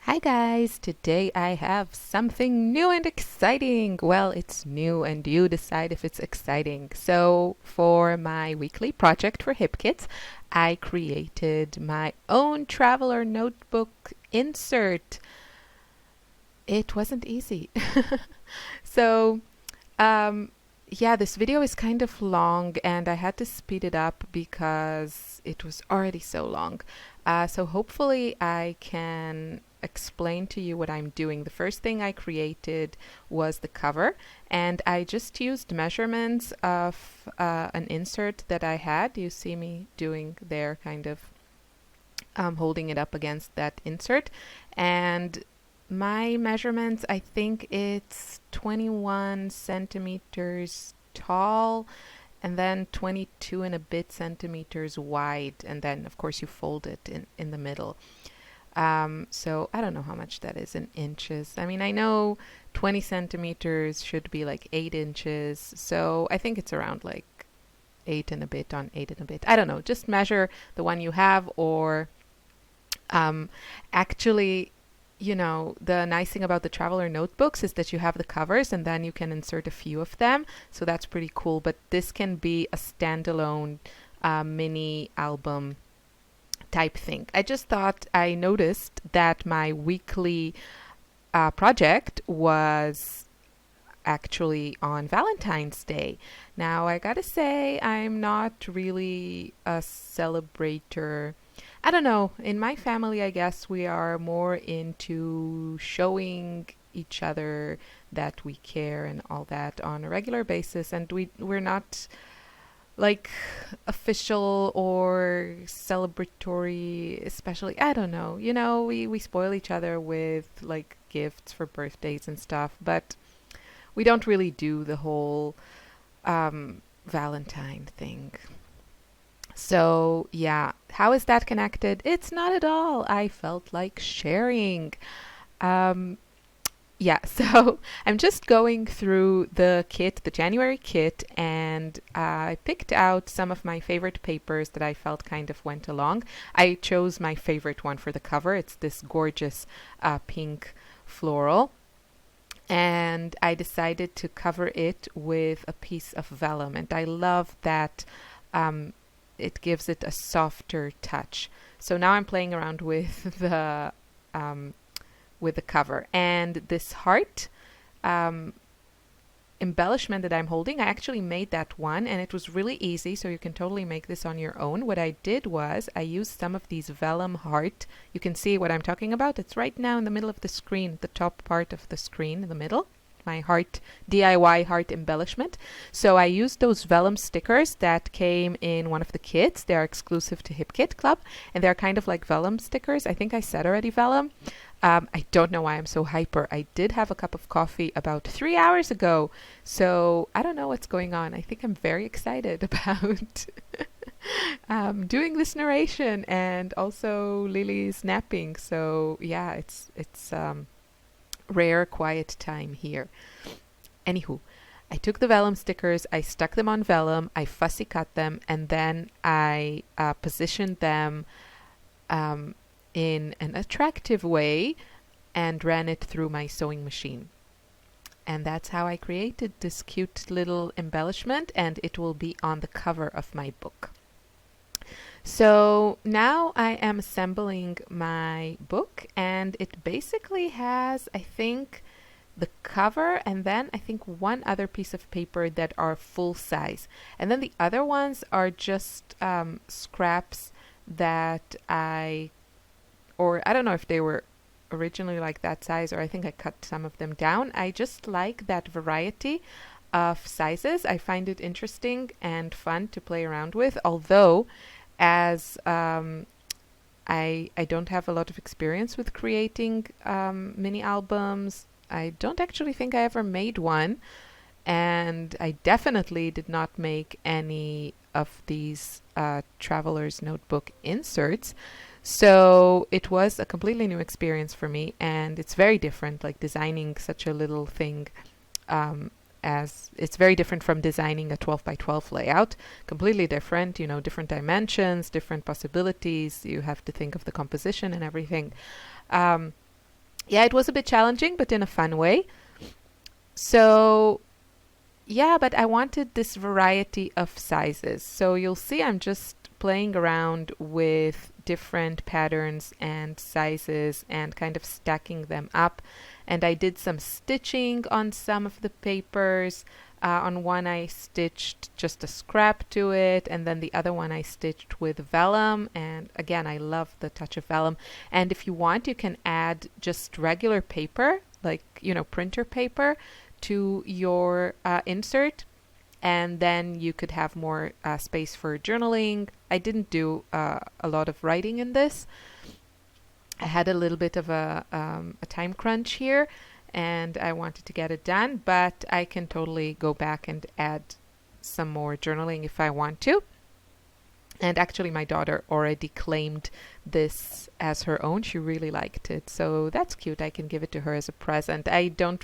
Hi guys, today I have something new and exciting. Well, it's new and you decide if it's exciting. So, for my weekly project for Hip Kids, I created my own traveler notebook insert. It wasn't easy. So, um, yeah, this video is kind of long and I had to speed it up because it was already so long. So hopefully I can explain to you what I'm doing. The first thing I created was the cover, and I just used measurements of an insert that I had. You see me doing there, kind of holding it up against that insert. And my measurements, I think it's 21 centimeters tall and then 22 and a bit centimeters wide. And then, of course, you fold it in the middle. So I don't know how much that is in inches. I mean, I know 20 centimeters should be like 8 inches. So I think it's around like 8 and a bit on 8 and a bit. I don't know. Just measure the one you have, or actually, the nice thing about the traveler notebooks is that you have the covers and then you can insert a few of them. So that's pretty cool. But this can be a standalone mini album type thing. I noticed that my weekly project was actually on Valentine's Day. Now, I gotta say, I'm not really a celebrator. I don't know. In my family, I guess we are more into showing each other that we care and all that on a regular basis, and we're not like official or celebratory, especially. I don't know. We spoil each other with like gifts for birthdays and stuff, but we don't really do the whole Valentine thing. So, yeah, how is that connected? It's not at all. I felt like sharing. Um, yeah, so I'm just going through the kit, the January kit, and I picked out some of my favorite papers that I felt kind of went along. I chose my favorite one for the cover. It's this gorgeous pink floral. And I decided to cover it with a piece of vellum. And I love that it gives it a softer touch. So now I'm playing around with the cover, and this heart embellishment that I'm holding, I actually made that one, and it was really easy, so you can totally make this on your own. What I did was I used some of these vellum heart. You can see what I'm talking about. It's right now in the middle of the screen, the top part of the screen in the middle. My heart DIY heart embellishment. So I used those vellum stickers that came in one of the kits. They are exclusive to Hip Kit Club, and they're kind of like vellum stickers. I think I said already vellum. I don't know why I'm so hyper. I did have a cup of coffee about 3 hours ago, so I don't know what's going on. I think I'm very excited about doing this narration, and also Lily's napping. So yeah, it's rare quiet time here. Anywho, I took the vellum stickers, I stuck them on vellum, I fussy cut them, and then I positioned them in an attractive way and ran it through my sewing machine. And that's how I created this cute little embellishment, and it will be on the cover of my book. So now I am assembling my book, and it basically has, I think, the cover and then I think one other piece of paper that are full size. And then the other ones are just scraps that or I don't know if they were originally like that size, or I think I cut some of them down. I just like that variety of sizes. I find it interesting and fun to play around with, although as I don't have a lot of experience with creating mini albums. I don't actually think I ever made one, and I definitely did not make any of these traveler's notebook inserts. So it was a completely new experience for me, and it's very different, like designing such a little thing as it's very different from designing a 12 by 12 layout. Completely different, different dimensions, different possibilities. You have to think of the composition and everything. yeah, it was a bit challenging, but in a fun way. So yeah, but I wanted this variety of sizes. So you'll see I'm just playing around with different patterns and sizes and kind of stacking them up. And I did some stitching on some of the papers. On one I stitched just a scrap to it, and then the other one I stitched with vellum. And again, I love the touch of vellum. And if you want, you can add just regular paper, like, printer paper, to your insert, and then you could have more space for journaling. I didn't do a lot of writing in this. I had a little bit of a time crunch here, and I wanted to get it done, but I can totally go back and add some more journaling if I want to. And actually, my daughter already claimed this as her own. She really liked it, so that's cute. I can give it to her as a present. I don't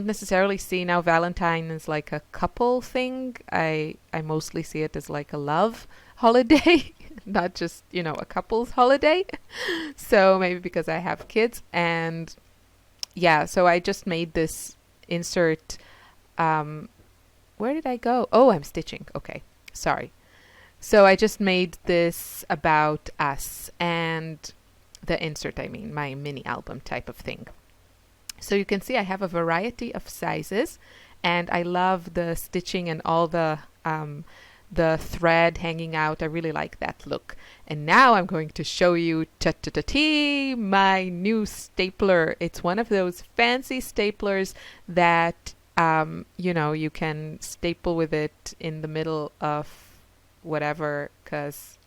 necessarily see now Valentine as like a couple thing. I mostly see it as like a love holiday, not just, a couple's holiday. So maybe because I have kids. And yeah, so I just made this insert. Where did I go? Oh, I'm stitching. Okay, sorry. So I just made this about us, and the insert, I mean, my mini album type of thing. So you can see I have a variety of sizes, and I love the stitching and all the thread hanging out. I really like that look. And now I'm going to show you my new stapler. It's one of those fancy staplers that you can staple with it in the middle of whatever, because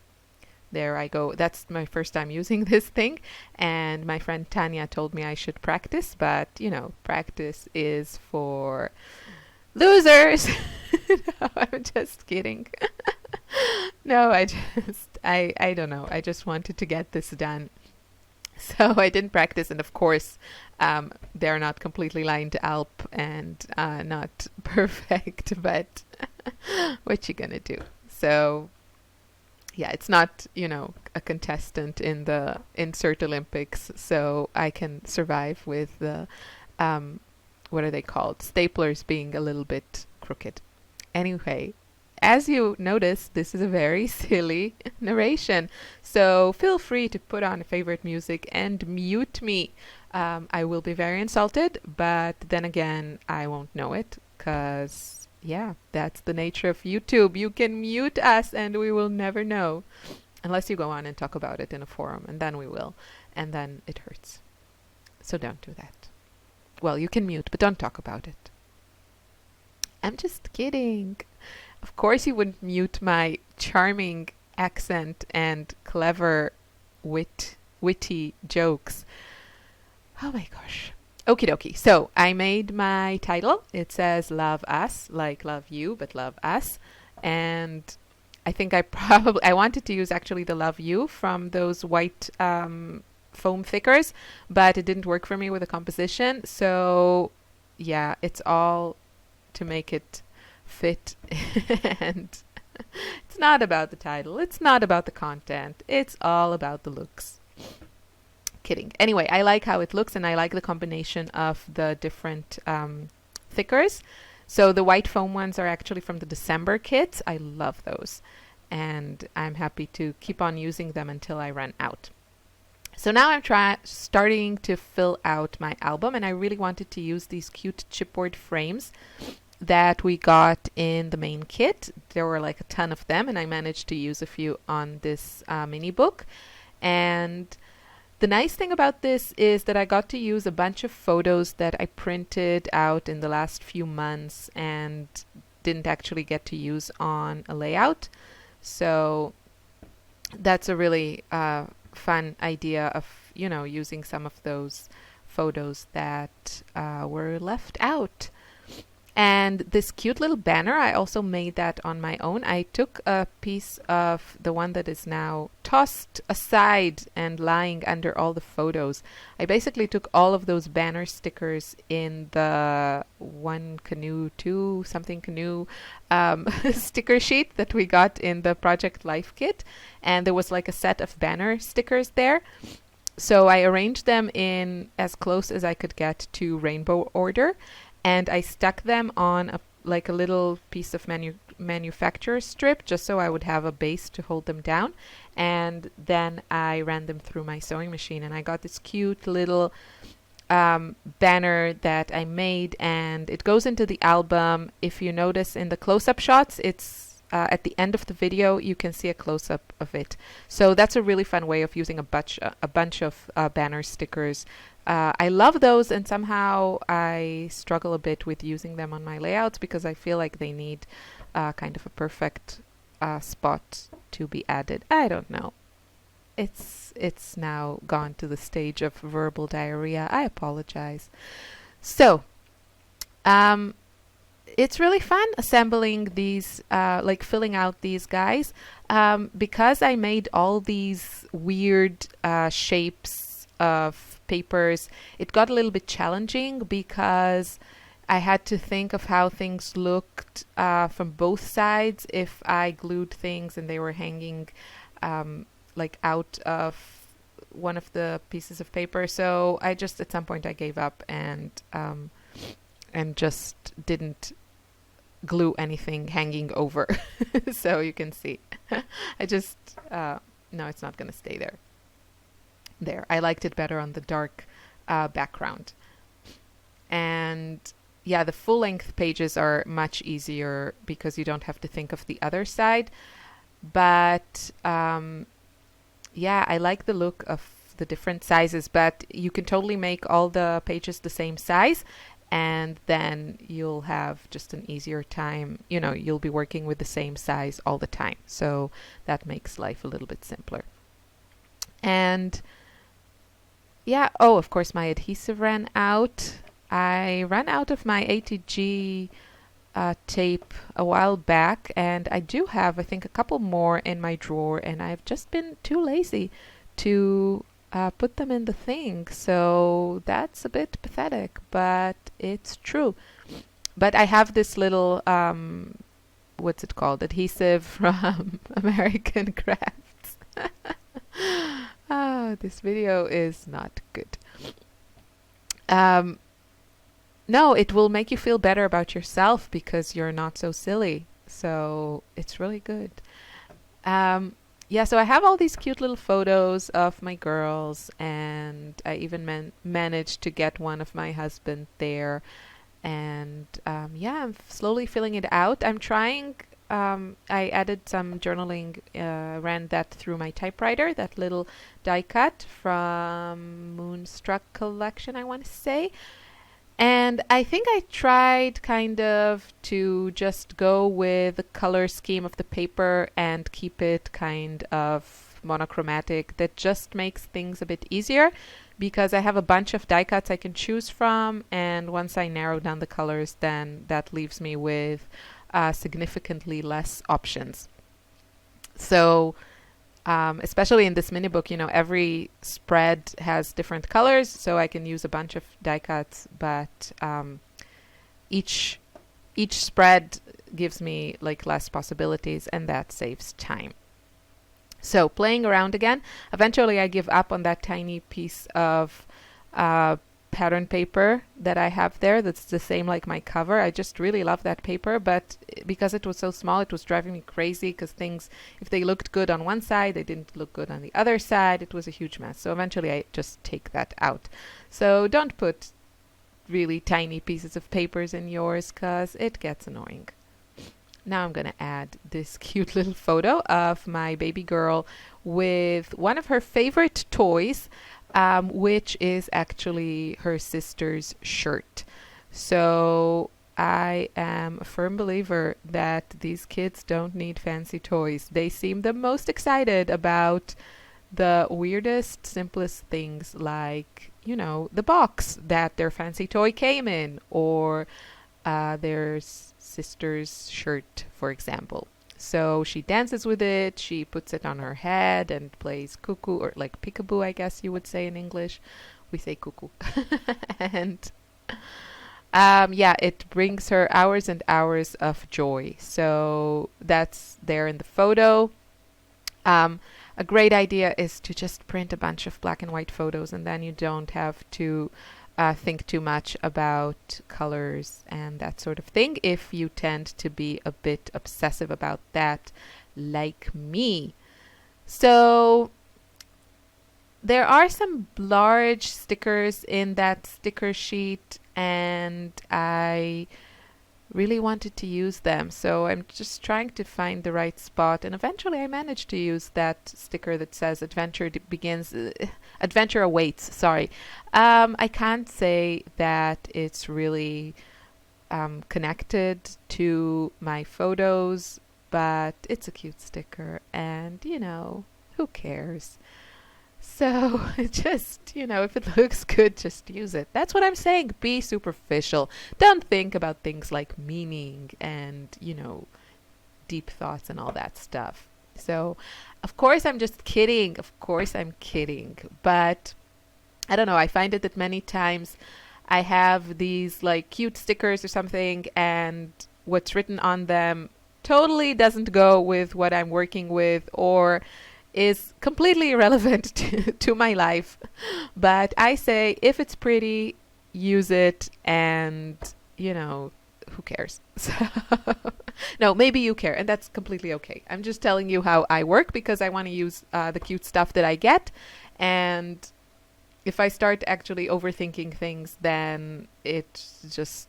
there I go. That's my first time using this thing, and my friend Tanya told me I should practice, but practice is for losers. No, I'm just kidding. No, I don't know. I just wanted to get this done. So I didn't practice, and of course, they're not completely lined up and not perfect, but what you gonna do? So yeah, it's not, a contestant in the Insert Olympics, so I can survive with the, what are they called? Staplers being a little bit crooked. Anyway, as you notice, this is a very silly narration, so feel free to put on favorite music and mute me. I will be very insulted, but then again, I won't know it, because yeah, that's the nature of YouTube. You can mute us and we will never know. Unless you go on and talk about it in a forum, and then we will. And then it hurts. So don't do that. Well, you can mute, but don't talk about it. I'm just kidding. Of course you wouldn't mute my charming accent and clever witty jokes. Oh my gosh. Okie dokie. So I made my title. It says Love Us, like love you, but love us. And I think I wanted to use actually the Love You from those white foam thickers, but it didn't work for me with the composition. So yeah, it's all to make it fit. And it's not about the title. It's not about the content. It's all about the looks. Kidding. Anyway, I like how it looks, and I like the combination of the different thickers. So the white foam ones are actually from the December kits. I love those, and I'm happy to keep on using them until I run out. So now I'm starting to fill out my album, and I really wanted to use these cute chipboard frames that we got in the main kit. There were like a ton of them, and I managed to use a few on this mini book. And the nice thing about this is that I got to use a bunch of photos that I printed out in the last few months and didn't actually get to use on a layout. So that's a really fun idea of, using some of those photos that were left out. And this cute little banner, I also made that on my own. I took a piece of the one that is now tossed aside and lying under all the photos. I basically took all of those banner stickers in the One Canoe, Two Something Canoe sticker sheet that we got in the Project Life kit. And there was like a set of banner stickers there. So I arranged them in as close as I could get to rainbow order, and I stuck them on like a little piece of manufacturer strip just so I would have a base to hold them down. And then I ran them through my sewing machine, and I got this cute little banner that I made, and it goes into the album. If you notice in the close-up shots, it's at the end of the video, you can see a close-up of it. So that's a really fun way of using a bunch of banner stickers. I love those, and somehow I struggle a bit with using them on my layouts because I feel like they need kind of a perfect spot to be added. I don't know. It's now gone to the stage of verbal diarrhea. I apologize. So, it's really fun assembling these, like filling out these guys, because I made all these weird shapes of papers. It got a little bit challenging because I had to think of how things looked from both sides if I glued things and they were hanging like out of one of the pieces of paper. So I just at some point I gave up and just didn't glue anything hanging over. So you can see I just no, it's not going to stay there. I liked it better on the dark background. And yeah, the full length pages are much easier because you don't have to think of the other side. But yeah, I like the look of the different sizes, but you can totally make all the pages the same size, and then you'll have just an easier time. You know, you'll be working with the same size all the time. So that makes life a little bit simpler. And yeah, oh, of course, my adhesive ran out. I ran out of my ATG tape a while back, and I do have, I think, a couple more in my drawer, and I've just been too lazy to put them in the thing. So that's a bit pathetic, but it's true. But I have this little, what's it called? Adhesive from American Crafts. Oh, this video is not good. No, it will make you feel better about yourself because you're not so silly. So it's really good. Yeah, so I have all these cute little photos of my girls, and I even managed to get one of my husband there. And yeah, I'm slowly filling it out. I'm trying, I added some journaling, ran that through my typewriter, that little die cut from Moonstruck collection, I want to say. And I think I tried kind of to just go with the color scheme of the paper and keep it kind of monochromatic. That just makes things a bit easier because I have a bunch of die cuts I can choose from, and once I narrow down the colors, then that leaves me with significantly less options. So especially in this mini book, you know, every spread has different colors, so I can use a bunch of die cuts, but each spread gives me like less possibilities, and that saves time. So playing around again, eventually I give up on that tiny piece of pattern paper that I have there that's the same like my cover. I just really love that paper, but because it was so small, it was driving me crazy because things, if they looked good on one side, they didn't look good on the other side. It was a huge mess. So eventually I just take that out. So don't put really tiny pieces of papers in yours because it gets annoying. Now I'm going to add this cute little photo of my baby girl with one of her favorite toys, which is actually her sister's shirt. So I am a firm believer that these kids don't need fancy toys. They seem the most excited about the weirdest, simplest things, like, you know, the box that their fancy toy came in, or their sister's shirt, for example. So she dances with it, she puts it on her head and plays cuckoo, or like peekaboo, I guess you would say in English. We say cuckoo. And yeah, it brings her hours and hours of joy. So that's there in the photo. a great idea is to just print a bunch of black and white photos, and then you don't have to think too much about colors and that sort of thing if you tend to be a bit obsessive about that, like me. So there are some large stickers in that sticker sheet, and I really wanted to use them. So I'm just trying to find the right spot, and eventually I managed to use that sticker that says adventure awaits. Sorry. I can't say that it's really connected to my photos, but it's a cute sticker, and who cares? So just, if it looks good, just use it. That's what I'm saying. Be superficial. Don't think about things like meaning and, deep thoughts and all that stuff. So, of course, I'm just kidding. Of course, I'm kidding. But I don't know. I find it that many times I have these like cute stickers or something, and what's written on them totally doesn't go with what I'm working with, or is completely irrelevant to my life. But I say, if it's pretty, use it, and, who cares? So no, maybe you care, and that's completely okay. I'm just telling you how I work because I want to use the cute stuff that I get. And if I start actually overthinking things, then it just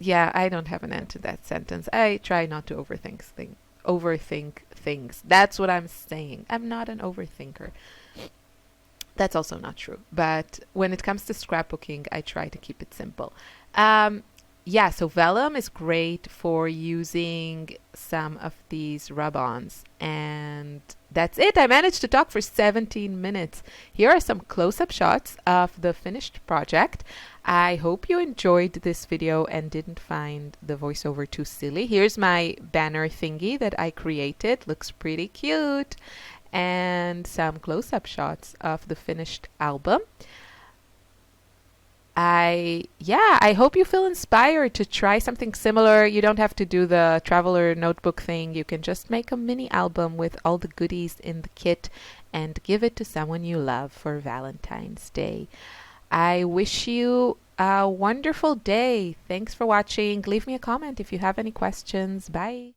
yeah, I don't have an end to that sentence. I try not to overthink things. That's what I'm saying. I'm not an overthinker. That's also not true. But when it comes to scrapbooking, I try to keep it simple. Yeah, so vellum is great for using some of these rub-ons. And that's it. I managed to talk for 17 minutes. Here are some close-up shots of the finished project. I hope you enjoyed this video and didn't find the voiceover too silly. Here's my banner thingy that I created. Looks pretty cute. And some close-up shots of the finished album. I hope you feel inspired to try something similar. You don't have to do the traveler notebook thing. You can just make a mini album with all the goodies in the kit and give it to someone you love for Valentine's Day. I wish you a wonderful day. Thanks for watching. Leave me a comment if you have any questions. Bye.